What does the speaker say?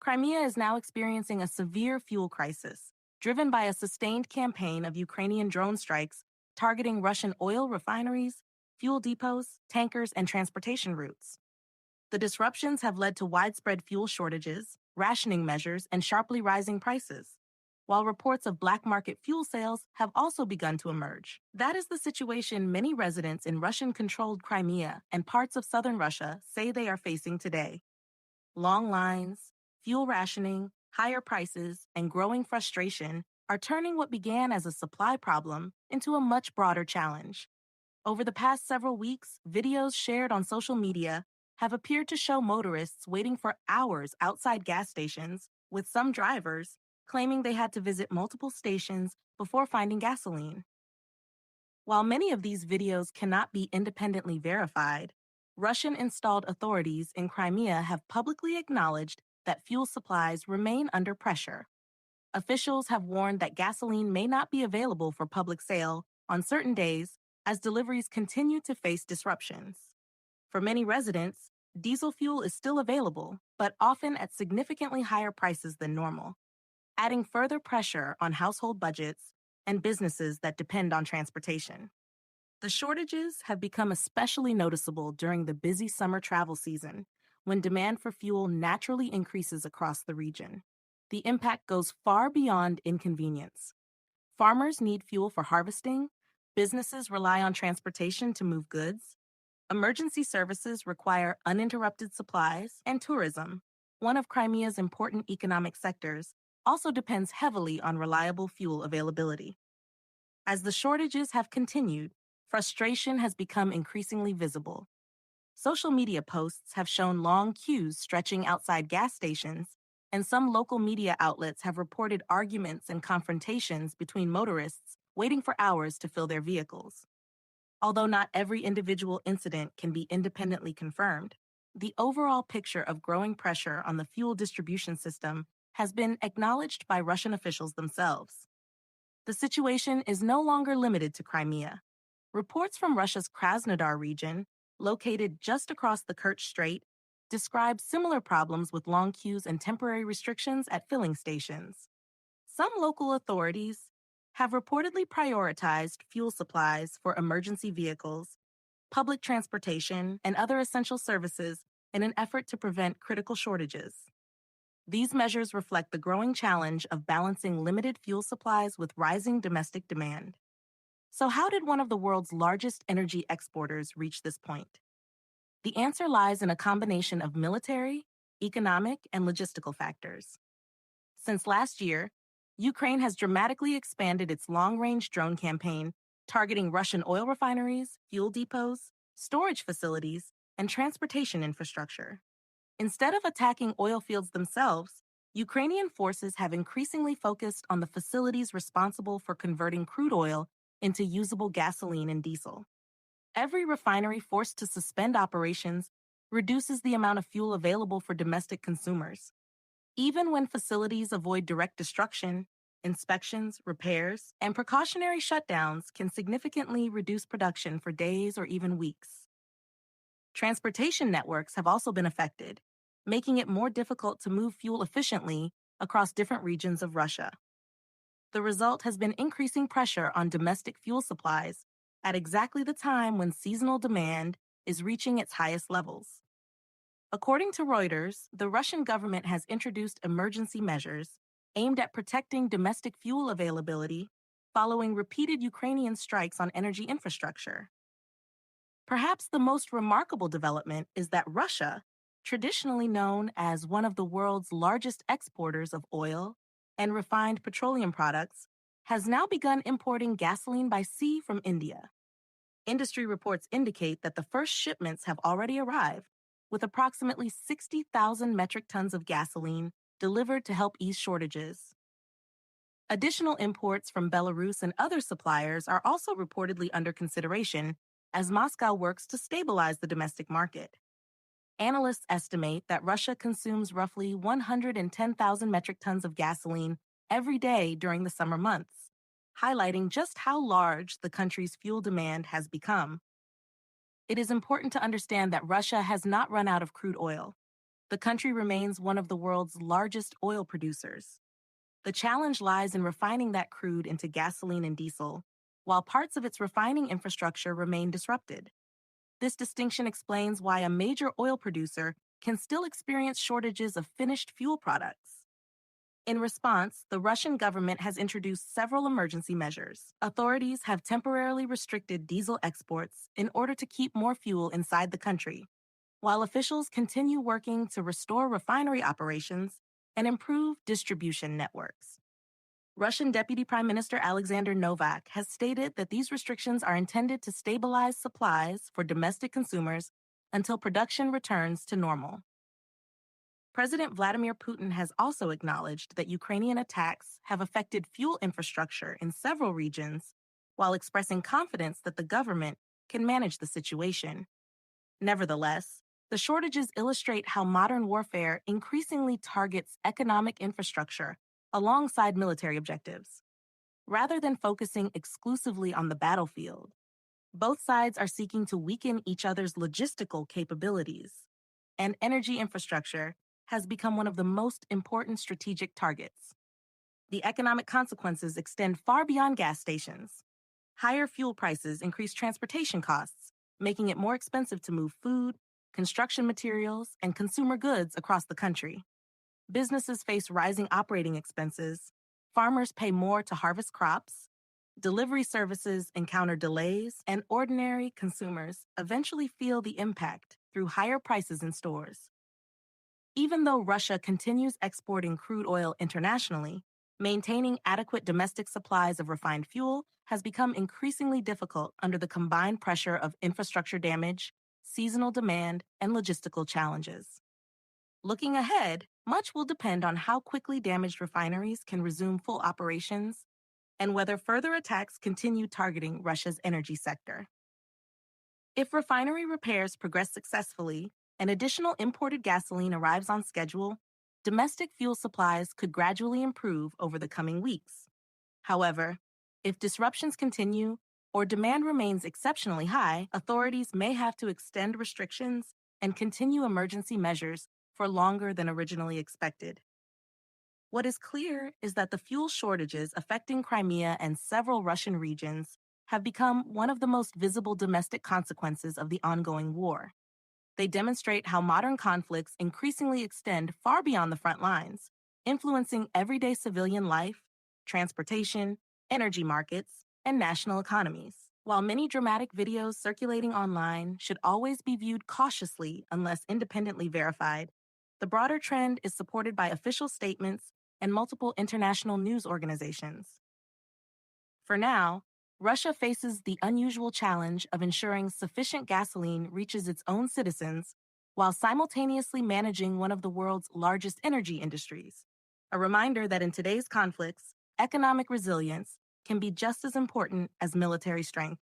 Crimea is now experiencing a severe fuel crisis, driven by a sustained campaign of Ukrainian drone strikes targeting Russian oil refineries, fuel depots, tankers, and transportation routes. The disruptions have led to widespread fuel shortages, rationing measures, and sharply rising prices, while reports of black market fuel sales have also begun to emerge. That is the situation many residents in Russian controlled Crimea and parts of southern Russia say they are facing today. Long lines, fuel rationing, higher prices, and growing frustration are turning what began as a supply problem into a much broader challenge. Over the past several weeks, videos shared on social media have appeared to show motorists waiting for hours outside gas stations, with some drivers claiming they had to visit multiple stations before finding gasoline. While many of these videos cannot be independently verified, Russian installed authorities in Crimea have publicly acknowledged that fuel supplies remain under pressure. Officials have warned that gasoline may not be available for public sale on certain days as deliveries continue to face disruptions. For many residents, diesel fuel is still available, but often at significantly higher prices than normal, adding further pressure on household budgets and businesses that depend on transportation. The shortages have become especially noticeable during the busy summer travel season, when demand for fuel naturally increases across the region. The impact goes far beyond inconvenience. Farmers need fuel for harvesting, businesses rely on transportation to move goods, emergency services require uninterrupted supplies, and tourism, one of Crimea's important economic sectors, also depends heavily on reliable fuel availability. As the shortages have continued, frustration has become increasingly visible. Social media posts have shown long queues stretching outside gas stations, and some local media outlets have reported arguments and confrontations between motorists waiting for hours to fill their vehicles. Although not every individual incident can be independently confirmed, the overall picture of growing pressure on the fuel distribution system has been acknowledged by Russian officials themselves. The situation is no longer limited to Crimea. Reports from Russia's Krasnodar region, located just across the Kerch Strait, describe similar problems with long queues and temporary restrictions at filling stations. Some local authorities have reportedly prioritized fuel supplies for emergency vehicles, public transportation, and other essential services in an effort to prevent critical shortages. These measures reflect the growing challenge of balancing limited fuel supplies with rising domestic demand. So, how did one of the world's largest energy exporters reach this point? The answer lies in a combination of military, economic, and logistical factors. Since last year, Ukraine has dramatically expanded its long-range drone campaign, targeting Russian oil refineries, fuel depots, storage facilities, and transportation infrastructure. Instead of attacking oil fields themselves, Ukrainian forces have increasingly focused on the facilities responsible for converting crude oil into usable gasoline and diesel. Every refinery forced to suspend operations reduces the amount of fuel available for domestic consumers. Even when facilities avoid direct destruction, inspections, repairs, and precautionary shutdowns can significantly reduce production for days or even weeks. Transportation networks have also been affected, making it more difficult to move fuel efficiently across different regions of Russia. The result has been increasing pressure on domestic fuel supplies at exactly the time when seasonal demand is reaching its highest levels. According to Reuters, the Russian government has introduced emergency measures aimed at protecting domestic fuel availability following repeated Ukrainian strikes on energy infrastructure. Perhaps the most remarkable development is that Russia, traditionally known as one of the world's largest exporters of oil and refined petroleum products, has now begun importing gasoline by sea from India. Industry reports indicate that the first shipments have already arrived, with approximately 60,000 metric tons of gasoline delivered to help ease shortages. Additional imports from Belarus and other suppliers are also reportedly under consideration as Moscow works to stabilize the domestic market. Analysts estimate that Russia consumes roughly 110,000 metric tons of gasoline every day during the summer months, highlighting just how large the country's fuel demand has become. It is important to understand that Russia has not run out of crude oil. The country remains one of the world's largest oil producers. The challenge lies in refining that crude into gasoline and diesel, while parts of its refining infrastructure remain disrupted. This distinction explains why a major oil producer can still experience shortages of finished fuel products. In response, the Russian government has introduced several emergency measures. Authorities have temporarily restricted diesel exports in order to keep more fuel inside the country, while officials continue working to restore refinery operations and improve distribution networks. Russian Deputy Prime Minister Alexander Novak has stated that these restrictions are intended to stabilize supplies for domestic consumers until production returns to normal. President Vladimir Putin has also acknowledged that Ukrainian attacks have affected fuel infrastructure in several regions, while expressing confidence that the government can manage the situation. Nevertheless, the shortages illustrate how modern warfare increasingly targets economic infrastructure alongside military objectives. Rather than focusing exclusively on the battlefield, both sides are seeking to weaken each other's logistical capabilities, and energy infrastructure has become one of the most important strategic targets. The economic consequences extend far beyond gas stations. Higher fuel prices increase transportation costs, making it more expensive to move food, construction materials, and consumer goods across the country. Businesses face rising operating expenses, farmers pay more to harvest crops, delivery services encounter delays, and ordinary consumers eventually feel the impact through higher prices in stores. Even though Russia continues exporting crude oil internationally, maintaining adequate domestic supplies of refined fuel has become increasingly difficult under the combined pressure of infrastructure damage, seasonal demand, and logistical challenges. Looking ahead, much will depend on how quickly damaged refineries can resume full operations and whether further attacks continue targeting Russia's energy sector. If refinery repairs progress successfully and additional imported gasoline arrives on schedule, domestic fuel supplies could gradually improve over the coming weeks. However, if disruptions continue or demand remains exceptionally high, authorities may have to extend restrictions and continue emergency measures for longer than originally expected. What is clear is that the fuel shortages affecting Crimea and several Russian regions have become one of the most visible domestic consequences of the ongoing war. They demonstrate how modern conflicts increasingly extend far beyond the front lines, influencing everyday civilian life, transportation, energy markets, and national economies. While many dramatic videos circulating online should always be viewed cautiously unless independently verified, the broader trend is supported by official statements and multiple international news organizations. For now, Russia faces the unusual challenge of ensuring sufficient gasoline reaches its own citizens while simultaneously managing one of the world's largest energy industries. A reminder that in today's conflicts, economic resilience can be just as important as military strength.